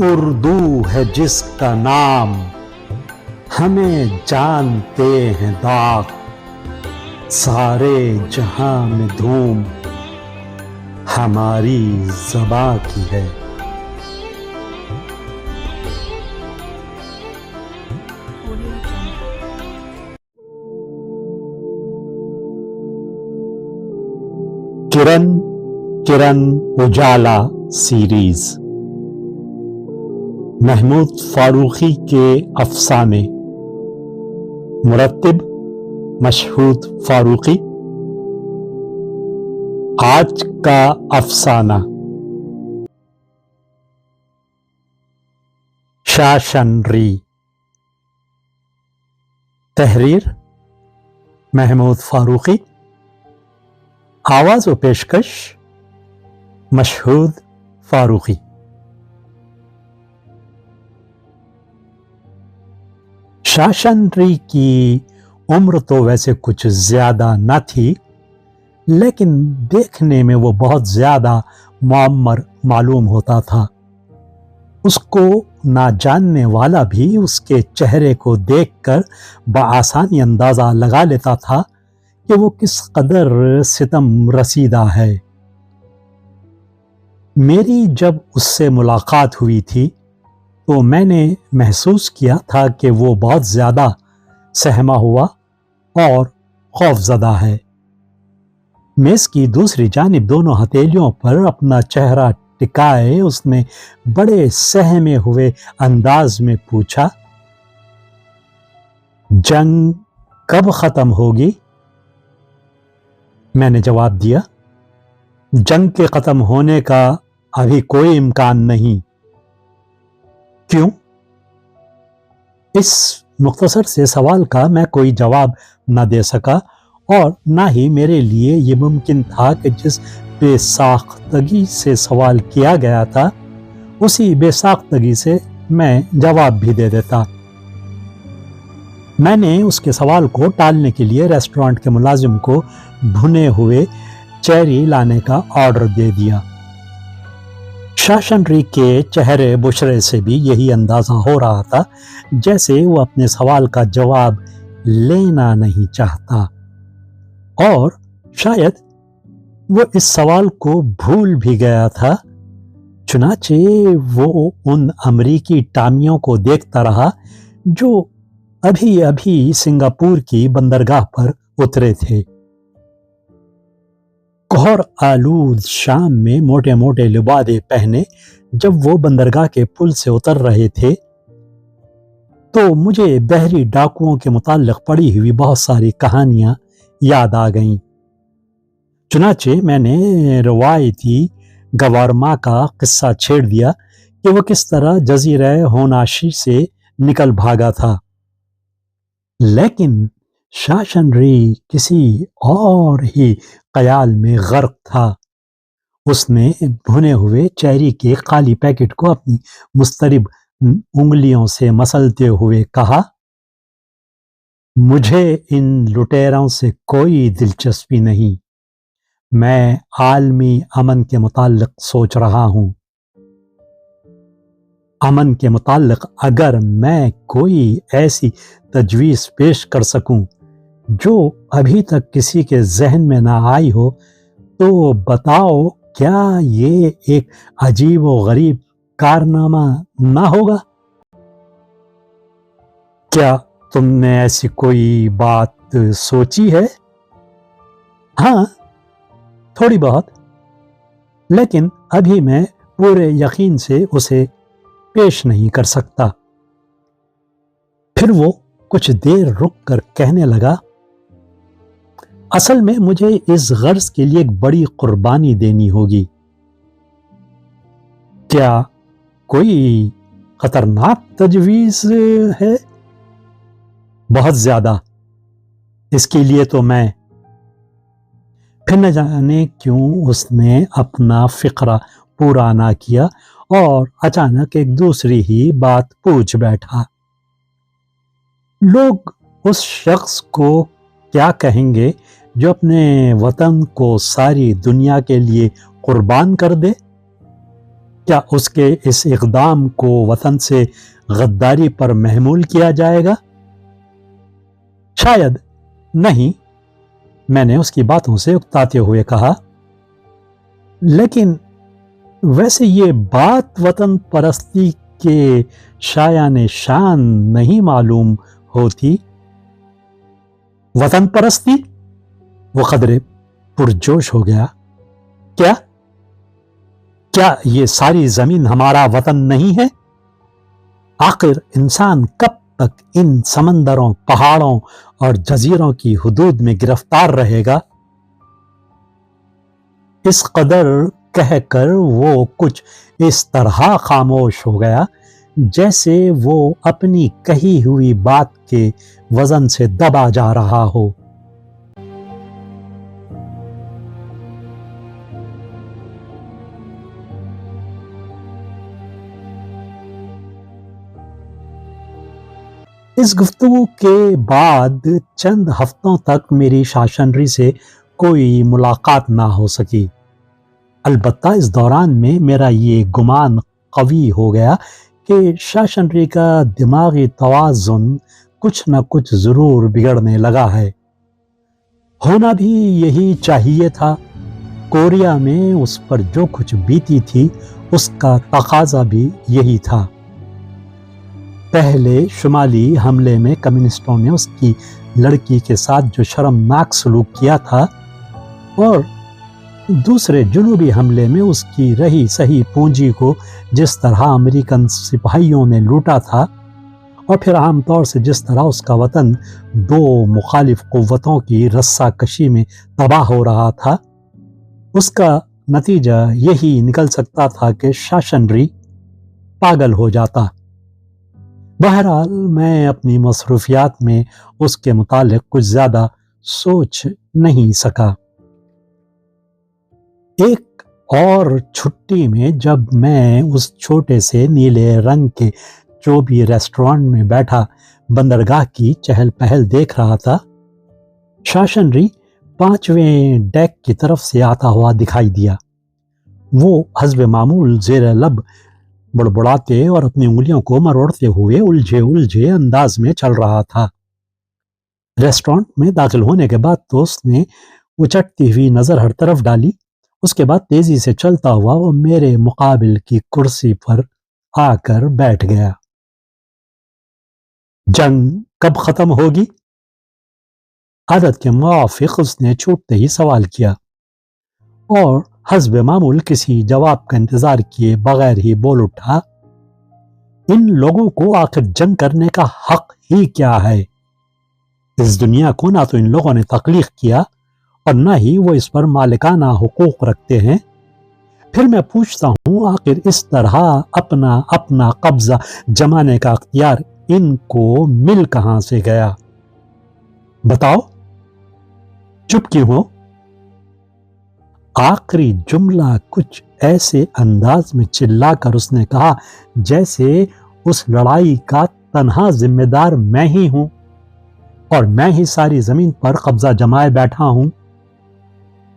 اردو ہے جس کا نام، ہمیں جانتے ہیں داغ، سارے جہاں میں دھوم ہماری زباں کی ہے۔ کرن کرن اجالا سیریز، محمود فاروقی کے افسانے، مرتب مشہود فاروقی۔ آج کا افسانہ، شاشنری، تحریر محمود فاروقی، آواز و پیشکش مشہود فاروقی۔ شاشنری کی عمر تو ویسے کچھ زیادہ نہ تھی، لیکن دیکھنے میں وہ بہت زیادہ معمر معلوم ہوتا تھا۔ اس کو نہ جاننے والا بھی اس کے چہرے کو دیکھ کر بآسانی اندازہ لگا لیتا تھا کہ وہ کس قدر ستم رسیدہ ہے۔ میری جب اس سے ملاقات ہوئی تھی تو میں نے محسوس کیا تھا کہ وہ بہت زیادہ سہما ہوا اور خوف زدہ ہے۔ میز کی دوسری جانب دونوں ہتھیلیوں پر اپنا چہرہ ٹکائے اس نے بڑے سہمے ہوئے انداز میں پوچھا، جنگ کب ختم ہوگی؟ میں نے جواب دیا، جنگ کے ختم ہونے کا ابھی کوئی امکان نہیں۔ کیوں؟ اس مختصر سے سوال کا میں کوئی جواب نہ دے سکا، اور نہ ہی میرے لیے یہ ممکن تھا کہ جس بے ساختگی سے سوال کیا گیا تھا اسی بے ساختگی سے میں جواب بھی دے دیتا۔ میں نے اس کے سوال کو ٹالنے کے لیے ریسٹورانٹ کے ملازم کو بھنے ہوئے چیری لانے کا آرڈر دے دیا۔ شاشنری کے چہرے بشرے سے بھی یہی اندازہ ہو رہا تھا جیسے وہ اپنے سوال کا جواب لینا نہیں چاہتا، اور شاید وہ اس سوال کو بھول بھی گیا تھا۔ چنانچہ وہ ان امریکی ٹامیوں کو دیکھتا رہا جو ابھی ابھی سنگاپور کی بندرگاہ پر اترے تھے۔ کوہر آلود شام میں موٹے موٹے لبادے پہنے جب وہ بندرگاہ کے پل سے اتر رہے تھے تو مجھے بحری ڈاکوؤں کے متعلق پڑھی ہوئی بہت ساری کہانیاں یاد آ گئیں۔ چنانچہ میں نے روایتی گوارما کا قصہ چھیڑ دیا کہ وہ کس طرح جزیرہ ہوناشی سے نکل بھاگا تھا، لیکن شاشنری کسی اور ہی خیال میں غرق تھا۔ اس نے بھنے ہوئے چیری کے خالی پیکٹ کو اپنی مضطرب انگلیوں سے مسلتے ہوئے کہا، مجھے ان لٹیروں سے کوئی دلچسپی نہیں، میں عالمی امن کے متعلق سوچ رہا ہوں۔ امن کے متعلق اگر میں کوئی ایسی تجویز پیش کر سکوں جو ابھی تک کسی کے ذہن میں نہ آئی ہو تو بتاؤ، کیا یہ ایک عجیب و غریب کارنامہ نہ ہوگا؟ کیا تم نے ایسی کوئی بات سوچی ہے؟ ہاں، تھوڑی بہت، لیکن ابھی میں پورے یقین سے اسے پیش نہیں کر سکتا۔ پھر وہ کچھ دیر رک کر کہنے لگا، اصل میں مجھے اس غرض کے لیے ایک بڑی قربانی دینی ہوگی۔ کیا کوئی خطرناک تجویز ہے؟ بہت زیادہ، اس کے لیے تو میں… پھر نہ جانے کیوں اس نے اپنا فقرہ پورا نہ کیا اور اچانک ایک دوسری ہی بات پوچھ بیٹھا، لوگ اس شخص کو کیا کہیں گے جو اپنے وطن کو ساری دنیا کے لیے قربان کر دے؟ کیا اس کے اس اقدام کو وطن سے غداری پر محمول کیا جائے گا؟ شاید نہیں، میں نے اس کی باتوں سے اکتاتے ہوئے کہا۔ لیکن ویسے یہ بات وطن پرستی کے شایان شان نہیں معلوم ہوتی۔ وطن پرستی؟ وہ قدرے پرجوش ہو گیا۔ کیا یہ ساری زمین ہمارا وطن نہیں ہے؟ آخر انسان کب تک ان سمندروں، پہاڑوں اور جزیروں کی حدود میں گرفتار رہے گا؟ اس قدر کہہ کر وہ کچھ اس طرح خاموش ہو گیا جیسے وہ اپنی کہی ہوئی بات کے وزن سے دبا جا رہا ہو۔ اس گفتگو کے بعد چند ہفتوں تک میری شاشنری سے کوئی ملاقات نہ ہو سکی۔ البتہ اس دوران میں میرا یہ گمان قوی ہو گیا کہ شاشنری کا دماغی توازن کچھ نہ کچھ ضرور بگڑنے لگا ہے۔ ہونا بھی یہی چاہیے تھا۔ کوریا میں اس پر جو کچھ بیتی تھی اس کا تقاضا بھی یہی تھا۔ پہلے شمالی حملے میں کمیونسٹوں نے اس کی لڑکی کے ساتھ جو شرمناک سلوک کیا تھا، اور دوسرے جنوبی حملے میں اس کی رہی سہی پونجی کو جس طرح امریکن سپاہیوں نے لوٹا تھا، اور پھر عام طور سے جس طرح اس کا وطن دو مخالف قوتوں کی رسہ کشی میں تباہ ہو رہا تھا، اس کا نتیجہ یہی نکل سکتا تھا کہ شاشنری پاگل ہو جاتا۔ بہرحال میں اپنی مصروفیات میں اس کے متعلق کچھ زیادہ سوچ نہیں سکا۔ ایک اور چھٹی میں جب میں اس چھوٹے سے نیلے رنگ کے چوبی ریسٹورانٹ میں بیٹھا بندرگاہ کی چہل پہل دیکھ رہا تھا، شاشنری 5ویں ڈیک کی طرف سے آتا ہوا دکھائی دیا۔ وہ حسب معمول زیر لب بڑبڑاتے اور اپنی انگلیوں کو مروڑتے ہوئے الجھے انداز میں چل رہا تھا۔ ریسٹورانٹ میں داخل ہونے کے بعد تو اس نے اچٹتی ہوئی نظر ہر طرف ڈالی۔ اس کے بعد تیزی سے چلتا ہوا وہ میرے مقابل کی کرسی پر آ کر بیٹھ گیا۔ جنگ کب ختم ہوگی؟ عادت کے موافق اس نے چھوٹتے ہی سوال کیا، اور حسب معمول کسی جواب کا انتظار کیے بغیر ہی بول اٹھا، ان لوگوں کو آخر جنگ کرنے کا حق ہی کیا ہے؟ اس دنیا کو نہ تو ان لوگوں نے تخلیق کیا اور نہ ہی وہ اس پر مالکانہ حقوق رکھتے ہیں۔ پھر میں پوچھتا ہوں، آخر اس طرح اپنا قبضہ جمانے کا اختیار ان کو مل کہاں سے گیا؟ بتاؤ۔ چپ کیوں ہو؟ آخری جملہ کچھ ایسے انداز میں چلا کر اس نے کہا جیسے اس لڑائی کا تنہا ذمہ دار میں ہی ہوں اور میں ہی ساری زمین پر قبضہ جمائے بیٹھا ہوں۔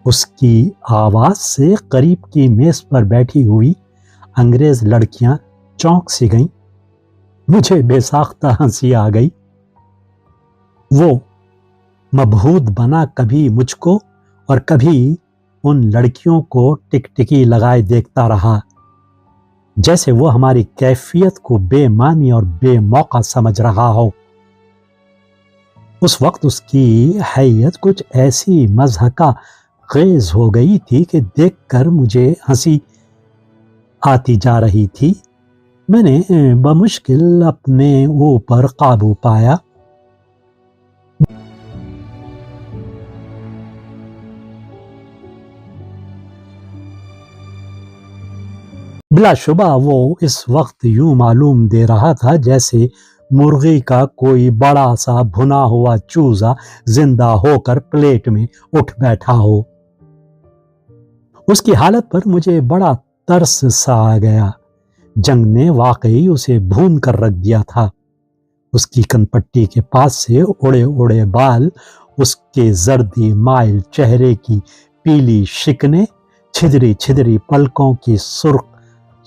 اس کی آواز سے قریب کی میز پر بیٹھی ہوئی انگریز لڑکیاں چونک سی گئیں۔ مجھے بے ساختہ ہنسی آ گئی۔ وہ مبہوت بنا کبھی مجھ کو اور کبھی ان لڑکیوں کو ٹکٹکی لگائے دیکھتا رہا، جیسے وہ ہماری کیفیت کو بے معنی اور بے موقع سمجھ رہا ہو۔ اس وقت اس کی حیت کچھ ایسی مضحکہ خیز ہو گئی تھی کہ دیکھ کر مجھے ہنسی آتی جا رہی تھی۔ میں نے بمشکل اپنے اوپر قابو پایا۔ بلا شبہ وہ اس وقت یوں معلوم دے رہا تھا جیسے مرغی کا کوئی بڑا سا بھنا ہوا چوزا زندہ ہو کر پلیٹ میں اٹھ بیٹھا ہو۔ اس کی حالت پر مجھے بڑا ترس سا آ گیا۔ جنگ نے واقعی اسے بھون کر رکھ دیا تھا۔ اس کی کن پٹی کے پاس سے اڑے اڑے بال، اس کے زردی مائل چہرے کی پیلی شکنیں، چھدری چھدری پلکوں کی سرخ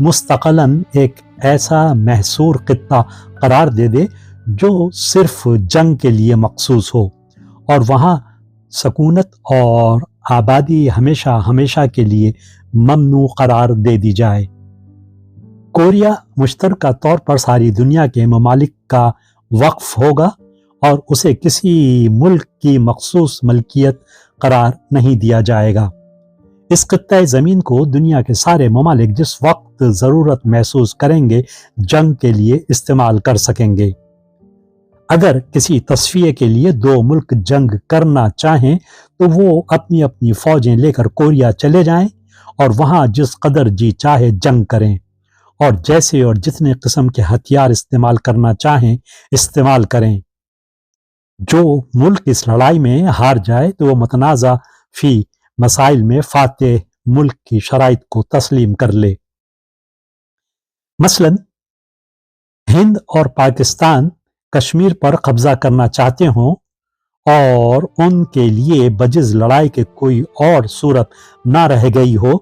مستقلاً ایک ایسا محصور خطہ قرار دے دے جو صرف جنگ کے لیے مخصوص ہو اور وہاں سکونت اور آبادی ہمیشہ ہمیشہ کے لیے ممنوع قرار دے دی جائے۔ کوریا مشترکہ طور پر ساری دنیا کے ممالک کا وقف ہوگا اور اسے کسی ملک کی مخصوص ملکیت قرار نہیں دیا جائے گا۔ اس خطۂ زمین کو دنیا کے سارے ممالک جس وقت ضرورت محسوس کریں گے جنگ کے لیے استعمال کر سکیں گے۔ اگر کسی تصفیے کے لیے دو ملک جنگ کرنا چاہیں تو وہ اپنی اپنی فوجیں لے کر کوریا چلے جائیں اور وہاں جس قدر جی چاہے جنگ کریں اور جیسے اور جتنے قسم کے ہتھیار استعمال کرنا چاہیں استعمال کریں۔ جو ملک اس لڑائی میں ہار جائے تو وہ متنازع فی مسائل میں فاتح ملک کی شرائط کو تسلیم کر لے۔ مثلا ہند اور پاکستان کشمیر پر قبضہ کرنا چاہتے ہوں اور ان کے لیے بجز لڑائی کے کوئی اور صورت نہ رہ گئی ہو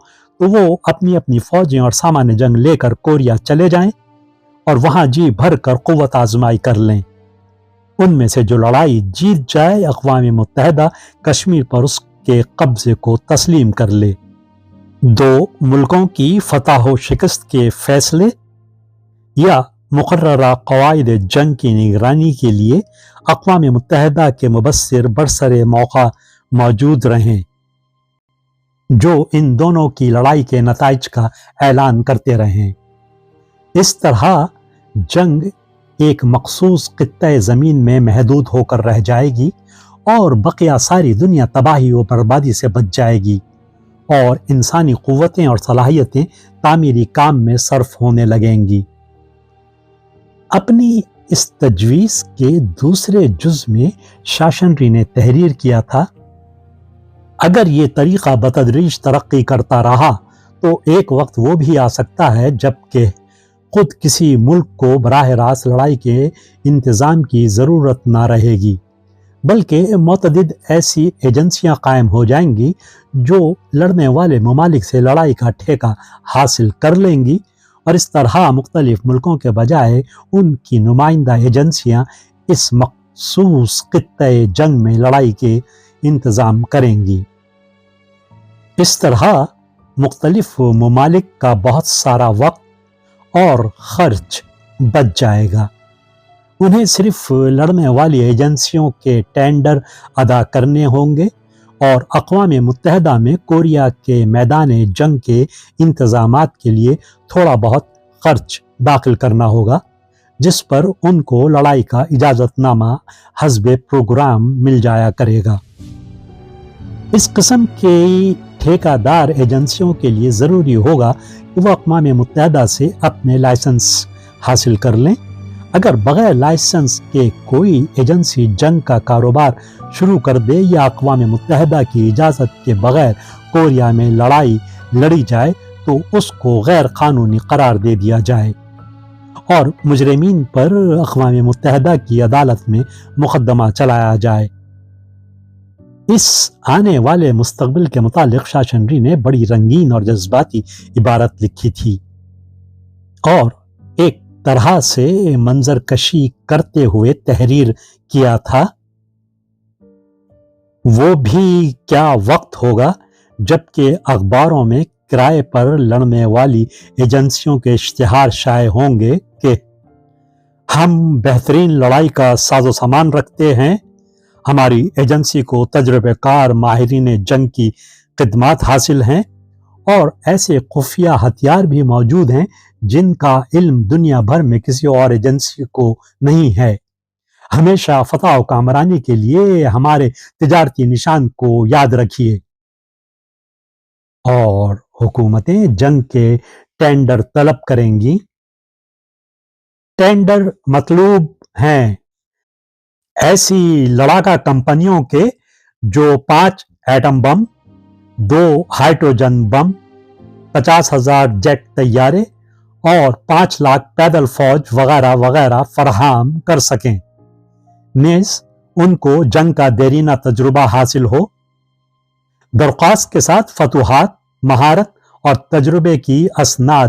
تو وہ اپنی اپنی فوجیں اور سامان جنگ لے کر کوریا چلے جائیں اور وہاں جی بھر کر قوت آزمائی کر لیں۔ ان میں سے جو لڑائی جیت جائے اقوام متحدہ کشمیر پر اس کے قبضے کو تسلیم کر لے۔ دو ملکوں کی فتح و شکست کے فیصلے یا مقررہ قواعد جنگ کی نگرانی کے لیے اقوام متحدہ کے مبصر برسر موقع موجود رہیں جو ان دونوں کی لڑائی کے نتائج کا اعلان کرتے رہیں۔ اس طرح جنگ ایک مخصوص خطۂ زمین میں محدود ہو کر رہ جائے گی اور بقیہ ساری دنیا تباہی و بربادی سے بچ جائے گی اور انسانی قوتیں اور صلاحیتیں تعمیری کام میں صرف ہونے لگیں گی۔ اپنی اس تجویز کے دوسرے جز میں شاشنری نے تحریر کیا تھا، اگر یہ طریقہ بتدریج ترقی کرتا رہا تو ایک وقت وہ بھی آ سکتا ہے جب کہ خود کسی ملک کو براہ راست لڑائی کے انتظام کی ضرورت نہ رہے گی، بلکہ متعدد ایسی ایجنسیاں قائم ہو جائیں گی جو لڑنے والے ممالک سے لڑائی کا ٹھیکہ حاصل کر لیں گی اور اس طرح مختلف ملکوں کے بجائے ان کی نمائندہ ایجنسیاں اس مخصوص خطۂ جنگ میں لڑائی کے انتظام کریں گی۔ اس طرح مختلف ممالک کا بہت سارا وقت اور خرچ بچ جائے گا۔ انہیں صرف لڑنے والی ایجنسیوں کے ٹینڈر ادا کرنے ہوں گے اور اقوام متحدہ میں کوریا کے میدان جنگ کے انتظامات کے لیے تھوڑا بہت خرچ داخل کرنا ہوگا جس پر ان کو لڑائی کا اجازت نامہ حسب پروگرام مل جایا کرے گا۔ اس قسم کی ٹھیکہ دار ایجنسیوں کے لیے ضروری ہوگا کہ وہ اقوام متحدہ سے اپنے لائسنس حاصل کر لیں۔ اگر بغیر لائسنس کے کوئی ایجنسی جنگ کا کاروبار شروع کر دے یا اقوام متحدہ کی اجازت کے بغیر کوریا میں لڑائی لڑی جائے تو اس کو غیر قانونی قرار دے دیا جائے اور مجرمین پر اقوام متحدہ کی عدالت میں مقدمہ چلایا جائے۔ اس آنے والے مستقبل کے متعلق شاشنری نے بڑی رنگین اور جذباتی عبارت لکھی تھی اور ایک طرح سے منظر کشی کرتے ہوئے تحریر کیا تھا۔ وہ بھی کیا وقت ہوگا جبکہ اخباروں میں کرائے پر لڑنے والی ایجنسیوں کے اشتہار شائع ہوں گے کہ ہم بہترین لڑائی کا ساز و سامان رکھتے ہیں، ہماری ایجنسی کو تجربہ کار ماہرین جنگ کی خدمات حاصل ہیں اور ایسے خفیہ ہتھیار بھی موجود ہیں جن کا علم دنیا بھر میں کسی اور ایجنسی کو نہیں ہے۔ ہمیشہ فتح و کامرانی کے لیے ہمارے تجارتی نشان کو یاد رکھیے۔ اور حکومتیں جنگ کے ٹینڈر طلب کریں گی۔ ٹینڈر مطلوب ہیں ایسی لڑاکا کمپنیوں کے جو 5 ایٹم بم، 2 ہائیڈروجن بم، 50,000 جیٹ طیارے اور 5 لاکھ پیدل فوج وغیرہ وغیرہ فراہم کر سکیں۔ نیز ان کو جنگ کا دیرینہ تجربہ حاصل ہو۔ درخواست کے ساتھ فتوحات، مہارت اور تجربے کی اسناد